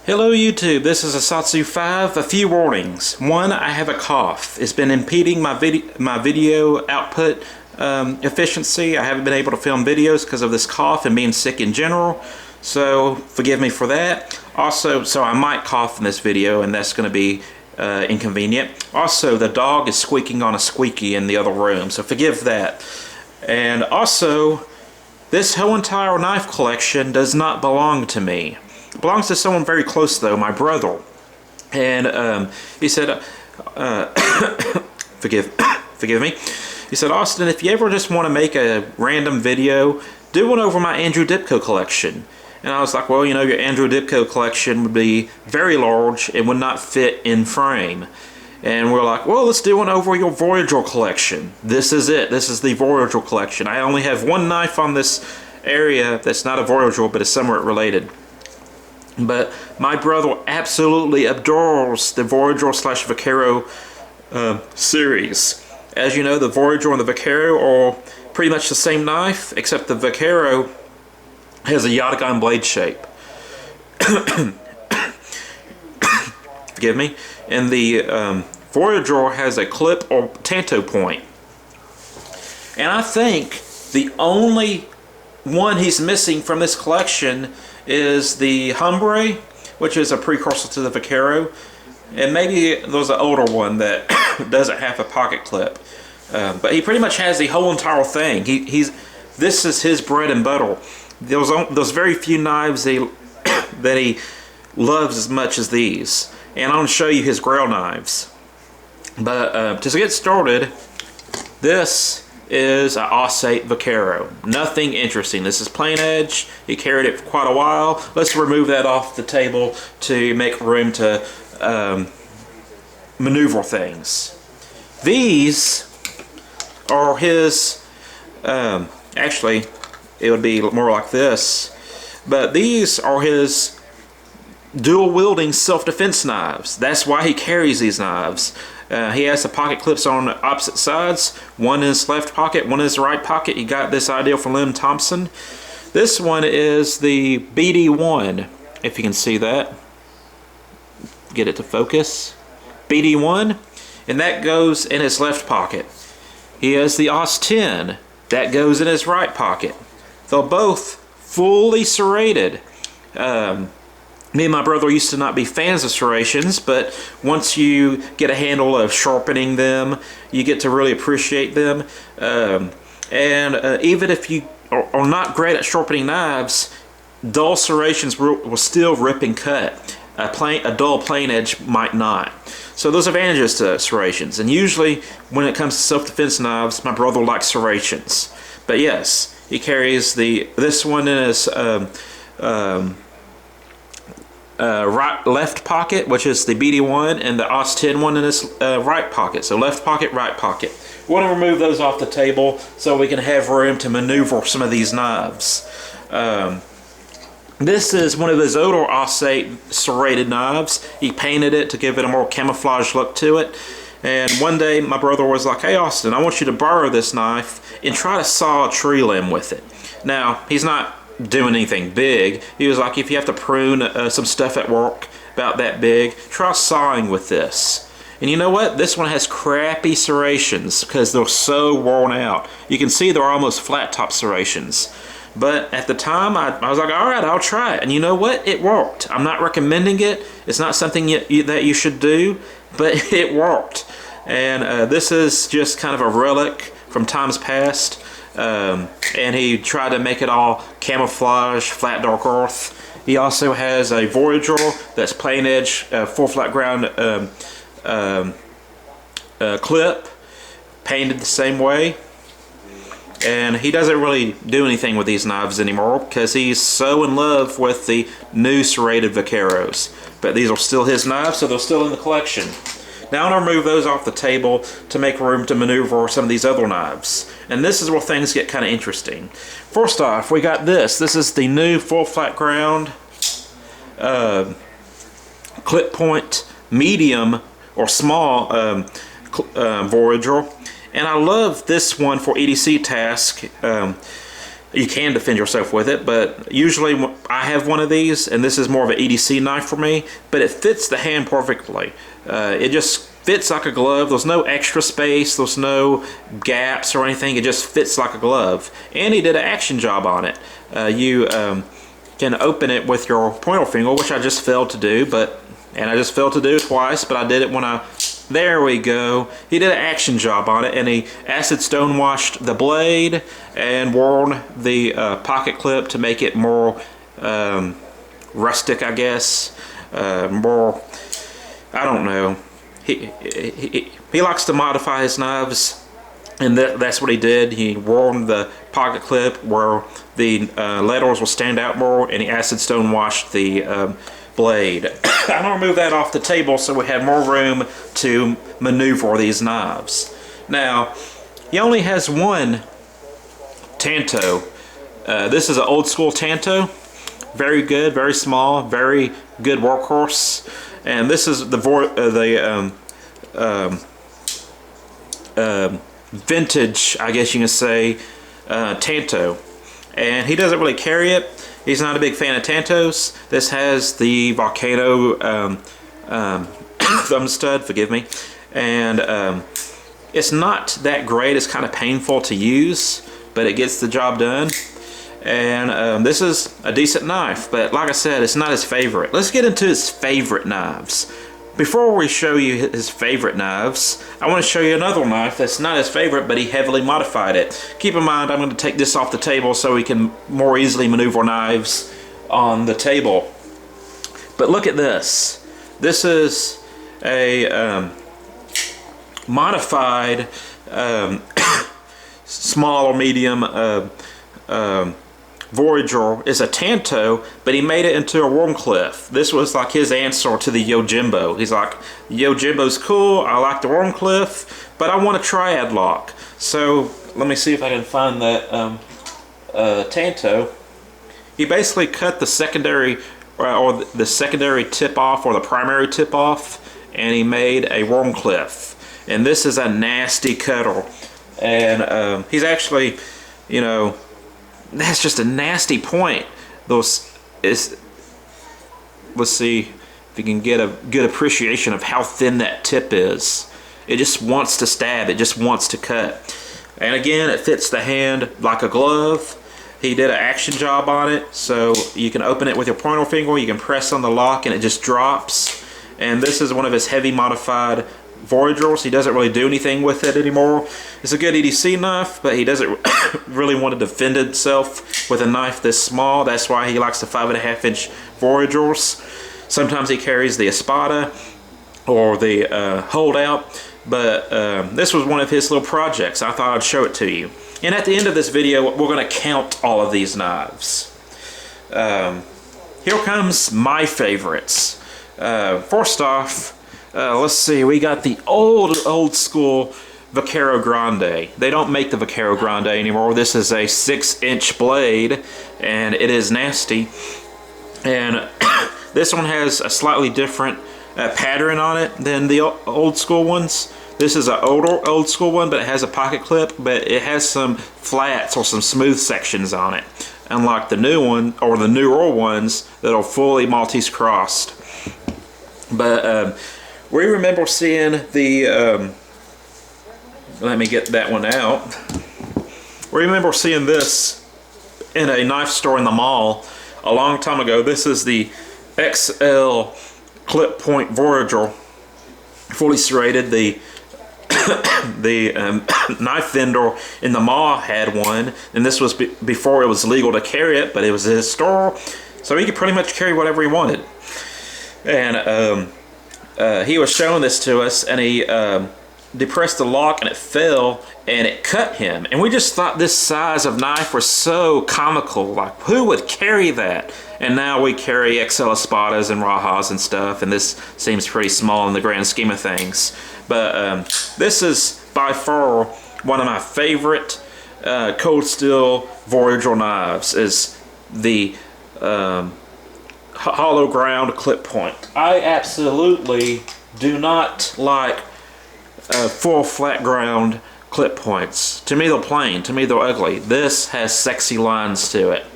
Hello YouTube, this is Asatsu 5. A few warnings. One, I have a cough. It's been impeding my video output efficiency. I haven't been able to film videos because of this cough and being sick in general. So forgive me for that. Also, so I might cough in this video and that's going to be inconvenient. Also, the dog is squeaking on a squeaky in the other room, so forgive that. And also, this whole entire knife collection does not belong to me. It belongs to someone very close though, my brother. And he said, forgive me. He said, Austin, if you ever just want to make a random video, do one over my Andrew Dipko collection. And I was like, well, you know, your Andrew Dipko collection would be very large and would not fit in frame. And we're like, well, let's do one over your Voyager collection. This is it. This is the Voyager collection. I only have one knife on this area that's not a Voyager, but is somewhat related. But my brother absolutely adores the Voyager / Vaquero series. As you know, the Voyager and the Vaquero are pretty much the same knife, except the Vaquero has a Yatagan blade shape. Forgive me. And the Voyager has a clip or tanto point. And I think the only one he's missing from this collection is the Hombre, which is a precursor to the Vaquero. And maybe there's an older one that doesn't have a pocket clip. But he pretty much has the whole entire thing. This is his bread and butter. There's very few knives that he loves as much as these. And I'm going to show you his Grail knives. But to get started, this is an Osate Vaquero. Nothing interesting. This is plain edge. He carried it for quite a while. Let's remove that off the table to make room to maneuver things. These are his, actually it would be more like this, but these are his dual wielding self-defense knives. That's why he carries these knives. He has the pocket clips on opposite sides, one in his left pocket, one in his right pocket. He got this idea from Lim Thompson. This one is the BD1, if you can see that. Get it to focus. BD1, and that goes in his left pocket. He has the OS 10, that goes in his right pocket. They're both fully serrated. Me and my brother used to not be fans of serrations, but once you get a handle of sharpening them, you get to really appreciate them. Even if you are not great at sharpening knives, dull serrations will still rip and cut. A dull plain edge might not. So there's advantages to serrations, and usually when it comes to self-defense knives, my brother likes serrations. But yes, he carries this one in his left pocket, which is the BD1, and the OS 10 one in his right pocket. So left pocket, right pocket. We want to remove those off the table so we can have room to maneuver some of these knives. This is one of his older Osate serrated knives. He painted it to give it a more camouflage look to it. And one day my brother was like, hey Austin, I want you to borrow this knife and try to saw a tree limb with it. Now, he's not doing anything big. He was like, if you have to prune some stuff at work about that big, try sawing with this. And you know what? This one has crappy serrations because they're so worn out. You can see they're almost flat top serrations. But at the time, I was like, all right, I'll try it. And you know what? It worked. I'm not recommending it. It's not something that you should do, but it worked. And this is just kind of a relic from times past. And he tried to make it all camouflage, flat dark earth. He also has a Voyager that's plain edge, full flat ground clip, painted the same way. And he doesn't really do anything with these knives anymore because he's so in love with the new serrated Vaqueros. But these are still his knives, so they're still in the collection. Now I'm going to remove those off the table to make room to maneuver some of these other knives. And this is where things get kind of interesting. First off, we got this. This is the new full flat ground clip point medium or small Voyager. And I love this one for EDC task. You can defend yourself with it, but usually I have one of these, and this is more of an EDC knife for me, but it fits the hand perfectly. It just fits like a glove. There's no extra space, there's no gaps or anything. It just fits like a glove. And he did an action job on it. You can open it with your pointer finger, which I just failed to do, and I just failed to do twice, but I did it when there we go. He did an action job on it, and he acid stone washed the blade and worn the pocket clip to make it more rustic, I guess. More, I don't know. He likes to modify his knives, and that's what he did. He worn the pocket clip where the letters will stand out more, and he acid stone washed the blade. I'm gonna move that off the table so we have more room to maneuver these knives. Now, he only has one tanto. This is an old school tanto. Very good, very small, very good workhorse. And this is the vintage, I guess you can say, tanto. And he doesn't really carry it. He's not a big fan of tantos. This has the Vaquero thumb stud, forgive me. And it's not that great. It's kind of painful to use, but it gets the job done. And this is a decent knife, but like I said, it's not his favorite. Let's get into his favorite knives. Before we show you his favorite knives, I want to show you another knife that's not his favorite, but he heavily modified it. Keep in mind, I'm going to take this off the table so we can more easily maneuver knives on the table. But look at this. This is a modified small or medium Voyager. Is a tanto, but he made it into a wharncliffe. This was like his answer to the Yojimbo. He's like, Yojimbo's cool, I like the wharncliffe, but I want a triad lock. So let me see if I can find that tanto. He basically cut the secondary or the secondary tip off or the primary tip off, and he made a wharncliffe. And this is a nasty cutter. And he's actually, you know, that's just a nasty point. Let's see if you can get a good appreciation of how thin that tip is. It just wants to stab, it just wants to cut. And again, it fits the hand like a glove. He did an action job on it, so you can open it with your pointer finger, you can press on the lock and it just drops. And this is one of his heavy modified Voyagers. He doesn't really do anything with it anymore. It's a good EDC knife, but he doesn't really want to defend himself with a knife this small. That's why he likes the 5.5-inch Voyagers. Sometimes he carries the Espada or the holdout, but this was one of his little projects. I thought I'd show it to you. And at the end of this video, we're going to count all of these knives. Here comes my favorites. First off, let's see, we got the old school Vaquero Grande. They don't make the Vaquero Grande anymore. This is a 6-inch blade, and it is nasty. And this one has a slightly different pattern on it than the old school ones. This is an old school one, but it has a pocket clip, but it has some flats or some smooth sections on it, unlike the new one or the newer ones that are fully Maltese crossed. But we remember seeing the, let me get that one out. We remember seeing this in a knife store in the mall a long time ago. This is the XL clip point Voyager, fully serrated. The knife vendor in the mall had one, and this was before it was legal to carry it, but it was his store, so he could pretty much carry whatever he wanted. And he was showing this to us, and he depressed the lock and it fell and it cut him. And we just thought this size of knife was so comical. Like, who would carry that? And now we carry XL Espadas and Rajas and stuff, and this seems pretty small in the grand scheme of things. But this is by far one of my favorite cold steel Voyager knives, is the hollow ground clip point. I absolutely do not like full flat ground clip points. To me they're plain, to me they're ugly. This has sexy lines to it.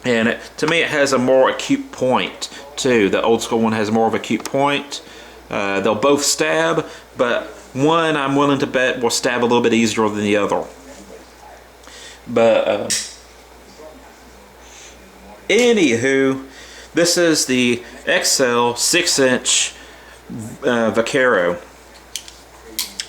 And to me it has a more acute point too. The old school one has more of an acute point. They'll both stab, but one I'm willing to bet will stab a little bit easier than the other. But anywho, this is the XL 6-inch Vaquero.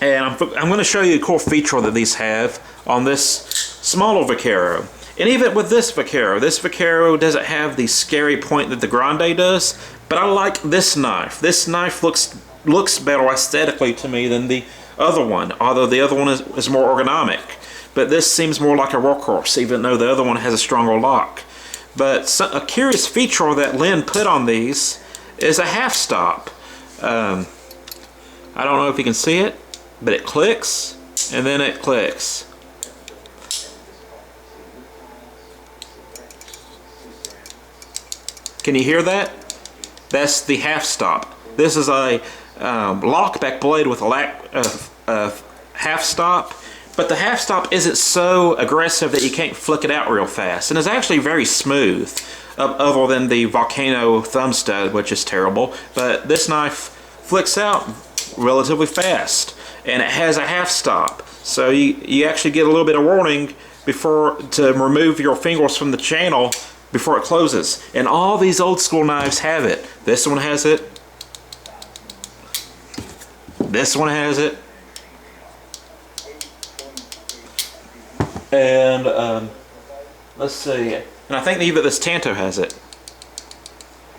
And I'm going to show you a cool feature that these have on this smaller Vaquero. And even with this Vaquero doesn't have the scary point that the Grande does, but I like this knife. This knife looks better aesthetically to me than the other one, although the other one is more ergonomic. But this seems more like a workhorse, even though the other one has a stronger lock. But a curious feature that Lynn put on these is a half stop. I don't know if you can see it, but it clicks and then it clicks. Can you hear that? That's the half stop. This is a lockback blade with a half stop, but the half stop isn't so aggressive that you can't flick it out real fast, and it's actually very smooth, other than the Volcano thumb stud, which is terrible. But this knife flicks out relatively fast, and it has a half stop, so you actually get a little bit of warning before to remove your fingers from the channel before it closes. And all these old school knives have it. This one has it. This one has it. And let's see. And I think even this Tanto has it.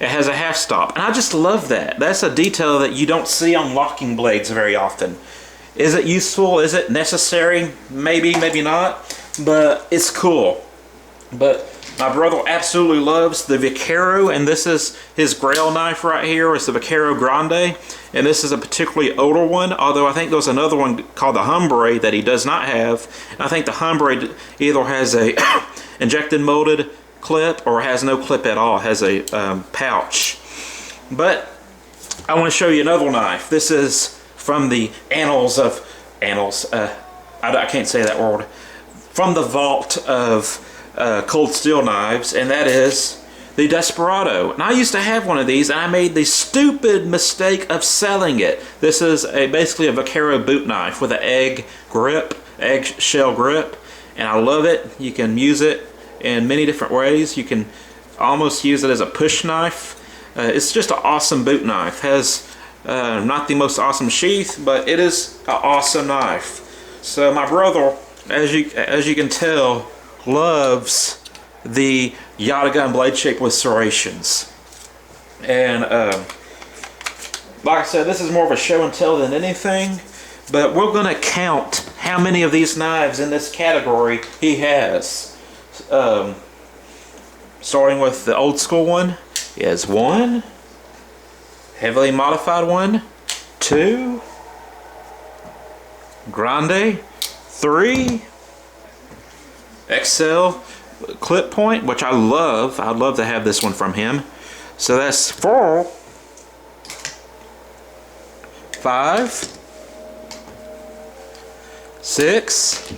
It has a half stop. And I just love that. That's a detail that you don't see on locking blades very often. Is it useful? Is it necessary? Maybe, maybe not. But it's cool. But my brother absolutely loves the Vaquero, and this is his Grail knife right here. It's the Vaquero Grande, and this is a particularly older one, although I think there's another one called the Hombre that he does not have. And I think the Hombre either has a injected molded clip or has no clip at all, has a pouch. But I want to show you another knife. This is from the annals, I can't say that word, from the vault of cold steel knives, and that is the Desperado. And I used to have one of these, and I made the stupid mistake of selling it. This is basically a Vaquero boot knife with an egg shell grip, and I love it. You can use it in many different ways. You can almost use it as a push knife. It's just an awesome boot knife. Has not the most awesome sheath, but it is an awesome knife. So my brother, as you can tell, loves the Yatagun blade shape with serrations. And like I said, this is more of a show and tell than anything, but we're going to count how many of these knives in this category he has. Starting with the old school one, he has 1, heavily modified 1, 2, Grande, 3, XL clip point, which I love. I'd love to have this one from him. So that's 4, 5, 6,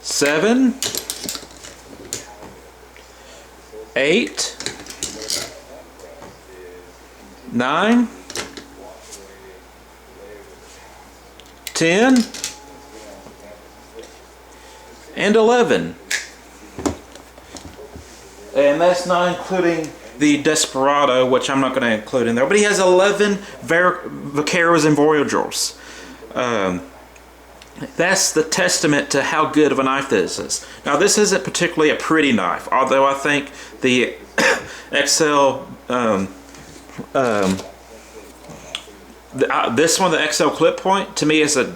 7, 8, 9, 10, and 11. And that's not including the Desperado, which I'm not going to include in there. But he has 11 Vaqueros and Voyagers. That's the testament to how good of a knife this is. Now, this isn't particularly a pretty knife, although I think the XL, this one, the XL clip point, to me is a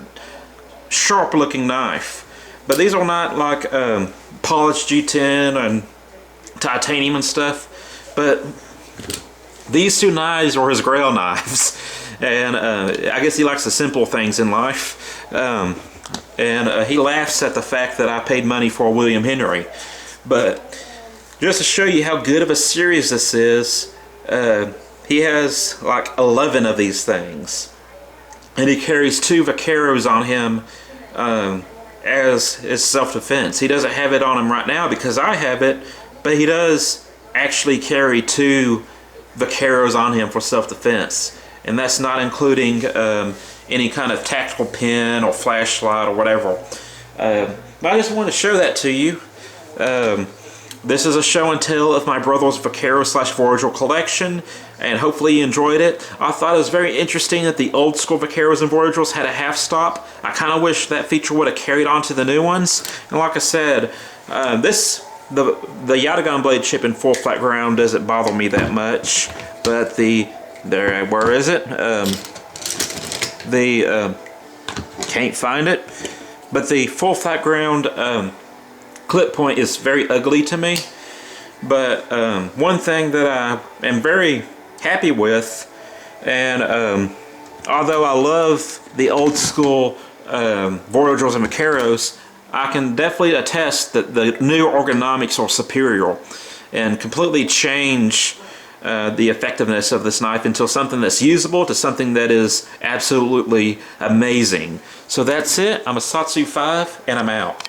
sharp looking knife. But these are not like polished G10 and titanium and stuff. But these two knives are his Grail knives. And I guess he likes the simple things in life. And he laughs at the fact that I paid money for a William Henry. But just to show you how good of a series this is, he has like 11 of these things. and he carries 2 Vaqueros on him as his self-defense. He doesn't have it on him right now because I have it, but he does actually carry 2 Vaqueros on him for self-defense, and that's not including any kind of tactical pin or flashlight or whatever. But I just wanted to show that to you. This is a show and tell of my brother's Vaquero / Voyager collection, and hopefully you enjoyed it. I thought it was very interesting that the old school Vaqueros and Voyagers had a half stop. I kind of wish that feature would have carried on to the new ones. And like I said, the Yatagan blade chip in full flat ground doesn't bother me that much, but where is it? Can't find it. But the full flat ground clip point is very ugly to me. But one thing that I am very happy with, and although I love the old school Voyagers and Vaqueros, I can definitely attest that the new ergonomics are superior and completely change the effectiveness of this knife until something that's usable to something that is absolutely amazing. So that's it. I'm a Satsu 5 and I'm out.